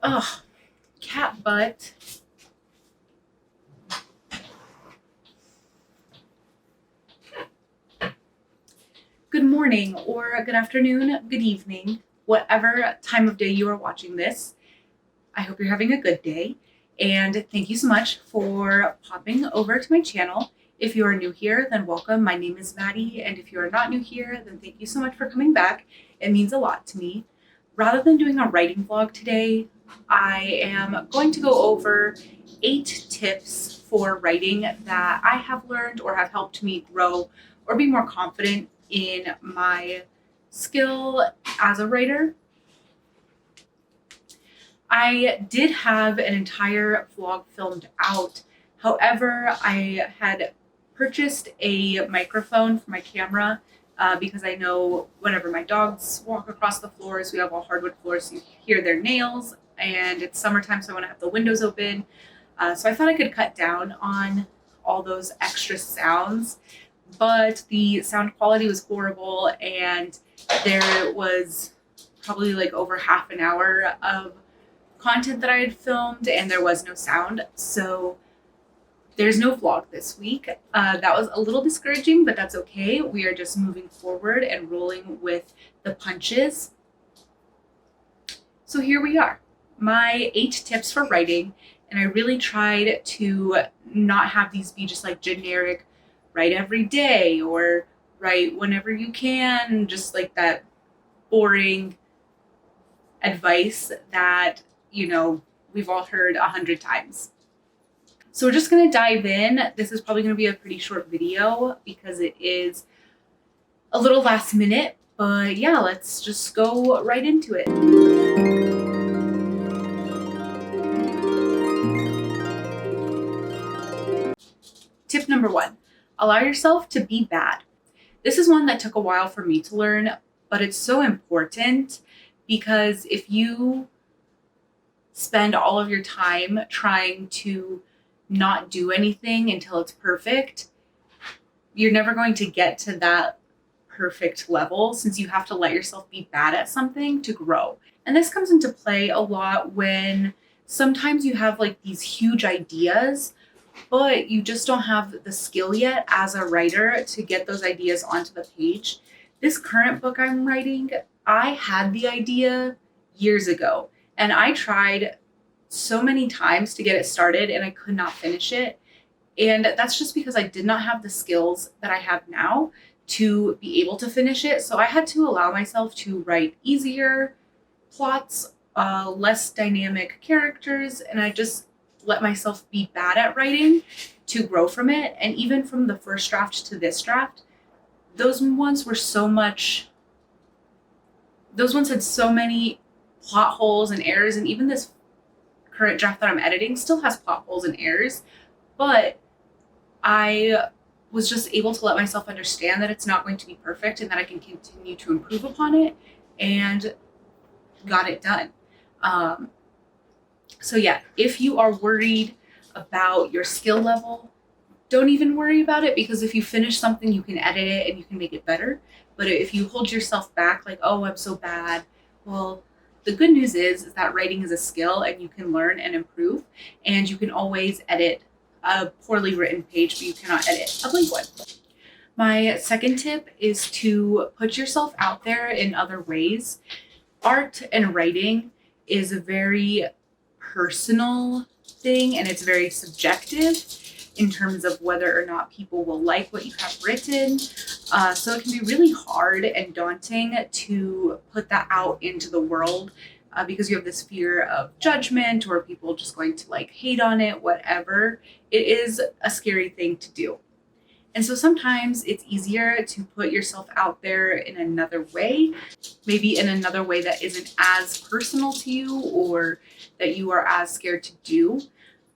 Ugh, cat butt. Good morning, or good afternoon, good evening, whatever time of day you are watching this. I hope you're having a good day, and thank you so much for popping over to my channel. If you are new here, then welcome. My name is Maddie, and if you are not new here, then thank you so much for coming back. It means a lot to me. Rather than doing a writing vlog today, I am going to go over 8 tips for writing that I have learned or have helped me grow or be more confident in my skill as a writer. I did have an entire vlog filmed out. However, I had purchased a microphone for my camera because I know whenever my dogs walk across the floors, we have all hardwood floors, so you hear their nails, and it's summertime, so I want to have the windows open. So I thought I could cut down on all those extra sounds, but the sound quality was horrible, and there was probably like over half an hour of content that I had filmed and there was no sound. So there's no vlog this week. That was a little discouraging, but that's okay. We are just moving forward and rolling with the punches. So here we are, my 8 tips for writing. And I really tried to not have these be just like generic, write every day or write whenever you can, just like that boring advice that, we've all heard 100 times. So we're just going to dive in. This is probably going to be a pretty short video because it is a little last minute, but yeah, let's just go right into it. Tip number 1, allow yourself to be bad. This is one that took a while for me to learn, but it's so important because if you spend all of your time trying to not do anything until it's perfect, you're never going to get to that perfect level, since you have to let yourself be bad at something to grow. And this comes into play a lot when sometimes you have like these huge ideas, but you just don't have the skill yet as a writer to get those ideas onto the page. This current book I'm writing, I had the idea years ago, and I tried so many times to get it started and I could not finish it. And that's just because I did not have the skills that I have now to be able to finish it. So I had to allow myself to write easier plots, less dynamic characters, and I just let myself be bad at writing to grow from it. And even from the first draft to this draft, those ones had so many plot holes and errors, and even this current draft that I'm editing still has plot holes and errors, but I was just able to let myself understand that it's not going to be perfect and that I can continue to improve upon it, and got it done. So yeah, if you are worried about your skill level, don't even worry about it, because if you finish something, you can edit it and you can make it better. But if you hold yourself back like, oh, I'm so bad, well, the good news is that writing is a skill and you can learn and improve, and you can always edit a poorly written page, but you cannot edit a blank one. My second tip is to put yourself out there in other ways. Art and writing is a very personal thing, and it's very subjective in terms of whether or not people will like what you have written. So it can be really hard and daunting to put that out into the world because you have this fear of judgment or people just going to like hate on it, whatever. It is a scary thing to do. And so sometimes it's easier to put yourself out there in another way, maybe in another way that isn't as personal to you or that you are as scared to do.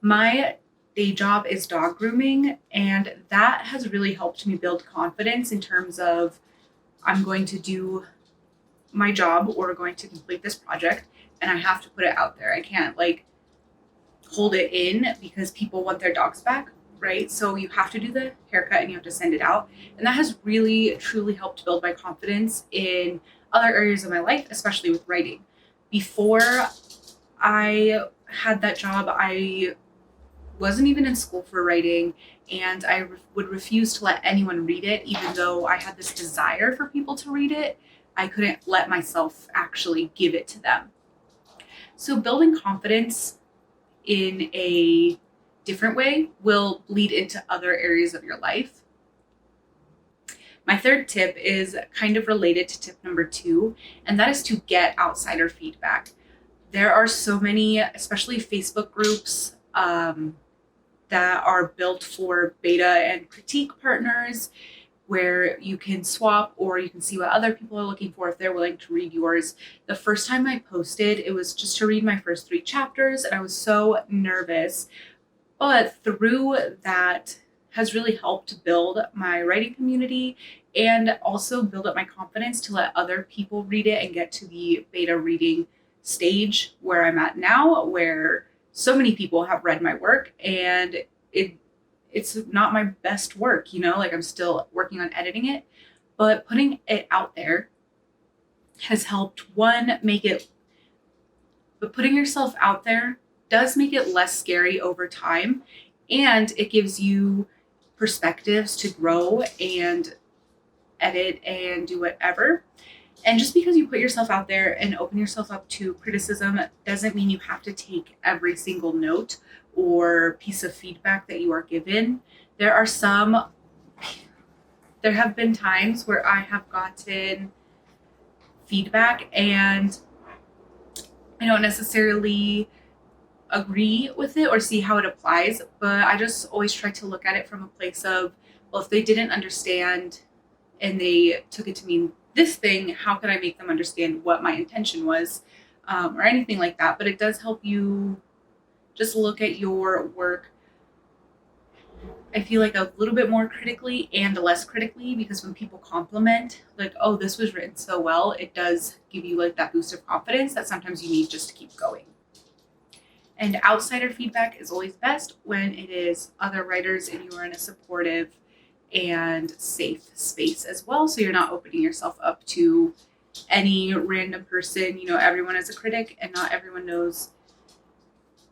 My day job is dog grooming, and that has really helped me build confidence in terms of I'm going to do my job or going to complete this project, and I have to put it out there. I can't like hold it in because people want their dogs back, right? So you have to do the haircut and you have to send it out. And that has really, truly helped build my confidence in other areas of my life, especially with writing. Before, I had that job. I wasn't even in school for writing, and I would refuse to let anyone read it, even though I had this desire for people to read it. I couldn't let myself actually give it to them. So, building confidence in a different way will bleed into other areas of your life. My third tip is kind of related to tip number 2, and that is to get outsider feedback. There are so many, especially Facebook groups, that are built for beta and critique partners, where you can swap or you can see what other people are looking for if they're willing to read yours. The first time I posted, it was just to read my first 3 chapters, and I was so nervous. But through that has really helped build my writing community and also build up my confidence to let other people read it and get to the beta reading stage where I'm at now, where so many people have read my work, and it's not my best work, like I'm still working on editing it, but putting it out there has helped one make it, but putting yourself out there does make it less scary over time, and it gives you perspectives to grow and edit and do whatever. And just because you put yourself out there and open yourself up to criticism doesn't mean you have to take every single note or piece of feedback that you are given. There have been times where I have gotten feedback and I don't necessarily agree with it or see how it applies, but I just always try to look at it from a place of, well, if they didn't understand and they took it to mean this thing, how could I make them understand what my intention was, or anything like that. But it does help you just look at your work, I feel like, a little bit more critically and less critically, because when people compliment, like, oh, this was written so well, it does give you like that boost of confidence that sometimes you need just to keep going. And outsider feedback is always best when it is other writers and you are in a supportive and safe space as well. So you're not opening yourself up to any random person. Everyone is a critic, and not everyone knows,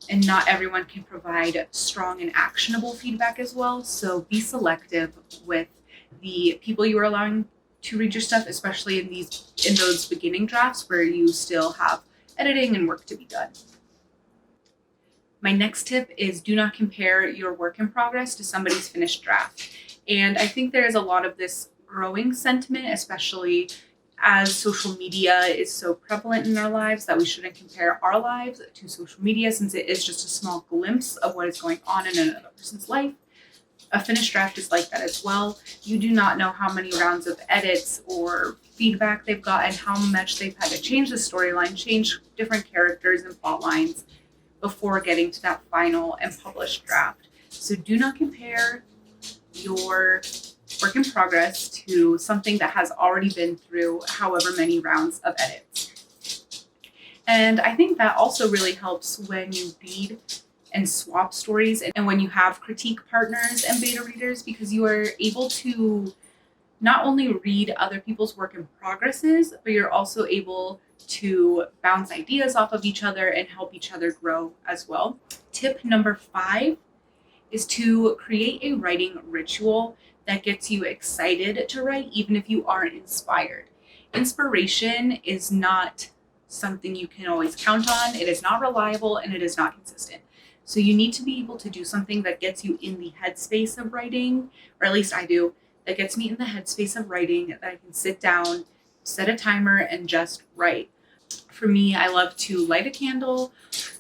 and not everyone can provide strong and actionable feedback as well. So be selective with the people you are allowing to read your stuff, especially in those beginning drafts where you still have editing and work to be done. My next tip is do not compare your work in progress to somebody's finished draft. And I think there is a lot of this growing sentiment, especially as social media is so prevalent in our lives, that we shouldn't compare our lives to social media, since it is just a small glimpse of what is going on in another person's life. A finished draft is like that as well. You do not know how many rounds of edits or feedback they've gotten, how much they've had to change the storyline, change different characters and plot lines before getting to that final and published draft. So do not compare your work in progress to something that has already been through however many rounds of edits. And I think that also really helps when you read and swap stories, and when you have critique partners and beta readers, because you are able to not only read other people's work in progresses, but you're also able to bounce ideas off of each other and help each other grow as well. Tip number 5 is to create a writing ritual that gets you excited to write, even if you aren't inspired. Inspiration is not something you can always count on. It is not reliable, and it is not consistent. So you need to be able to do something that gets you in the headspace of writing, or at least I do, that gets me in the headspace of writing, that I can sit down, set a timer, and just write. For me, I love to light a candle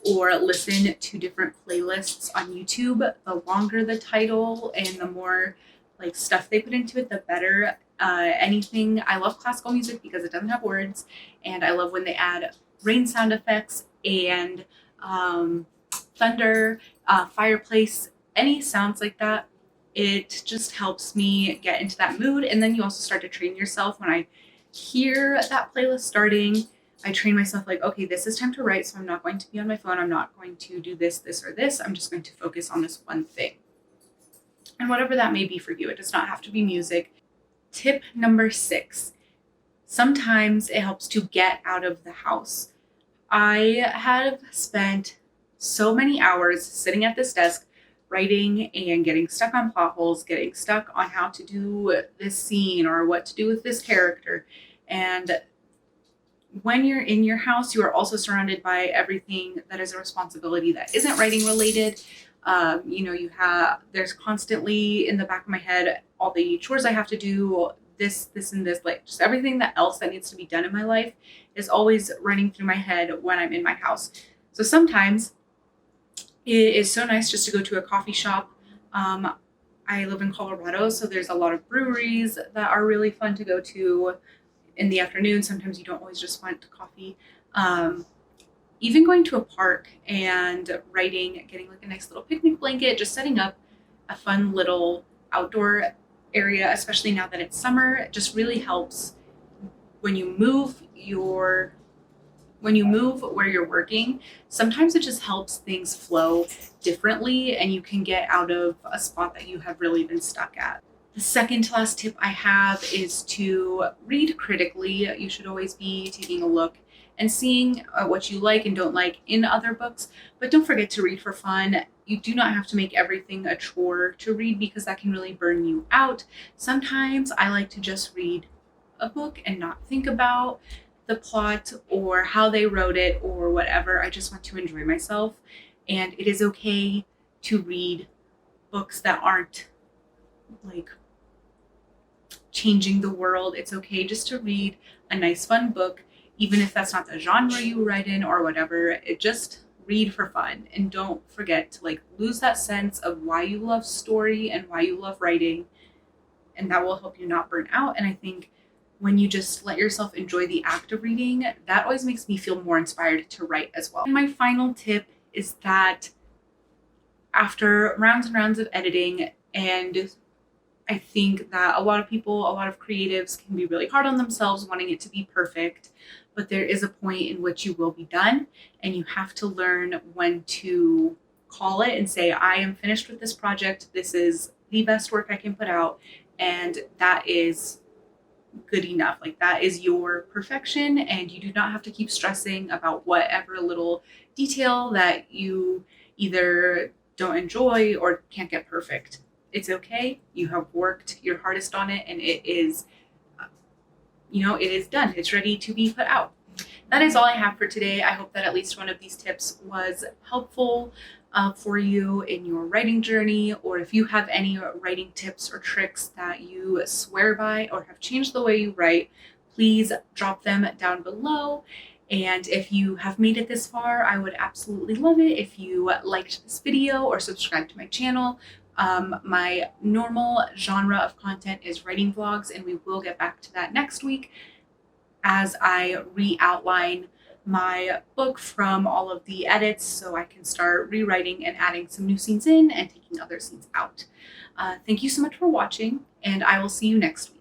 or listen to different playlists on YouTube. The longer the title and the more like stuff they put into it, the better. I love classical music because it doesn't have words, and I love when they add rain sound effects and thunder, fireplace, any sounds like that. It just helps me get into that mood. And then you also start to train yourself. When I hear that playlist starting, I train myself like, okay, this is time to write, so I'm not going to be on my phone. I'm not going to do this, or this. I'm just going to focus on this one thing. And whatever that may be for you, it does not have to be music. Tip number 6, sometimes it helps to get out of the house. I have spent so many hours sitting at this desk writing and getting stuck on plot holes, getting stuck on how to do this scene or what to do with this character. And when you're in your house, you are also surrounded by everything that is a responsibility that isn't writing related. You have, there's constantly in the back of my head all the chores I have to do, this, and this, like just everything that else that needs to be done in my life is always running through my head when I'm in my house. So sometimes it is so nice just to go to a coffee shop. I live in Colorado, so there's a lot of breweries that are really fun to go to in the afternoon. Sometimes you don't always just want coffee. Um, Even going to a park and writing, getting like a nice little picnic blanket, just setting up a fun little outdoor area, especially now that it's summer, just really helps when you move where you're working. Sometimes it just helps things flow differently and you can get out of a spot that you have really been stuck at. The second to last tip I have is to read critically. You should always be taking a look and seeing what you like and don't like in other books, but don't forget to read for fun. You do not have to make everything a chore to read because that can really burn you out. Sometimes I like to just read a book and not think about the plot or how they wrote it or whatever. I just want to enjoy myself. And it is okay to read books that aren't like changing the world. It's okay just to read a nice, fun book, even if that's not the genre you write in or whatever. It just read for fun and don't forget to like lose that sense of why you love story and why you love writing, and that will help you not burn out. And I think when you just let yourself enjoy the act of reading, that always makes me feel more inspired to write as well. And my final tip is that after rounds and rounds of editing, and I think that a lot of people, a lot of creatives can be really hard on themselves wanting it to be perfect, but there is a point in which you will be done and you have to learn when to call it and say, I am finished with this project. This is the best work I can put out. And that is good enough. Like that is your perfection, and you do not have to keep stressing about whatever little detail that you either don't enjoy or can't get perfect. It's okay. You have worked your hardest on it, and it is, it is done. It's ready to be put out. That is all I have for today. I hope that at least one of these tips was helpful for you in your writing journey, or if you have any writing tips or tricks that you swear by or have changed the way you write, please drop them down below. And if you have made it this far, I would absolutely love it if you liked this video or subscribed to my channel. My normal genre of content is writing vlogs, and we will get back to that next week as I re-outline my book from all of the edits so I can start rewriting and adding some new scenes in and taking other scenes out. Thank you so much for watching, and I will see you next week.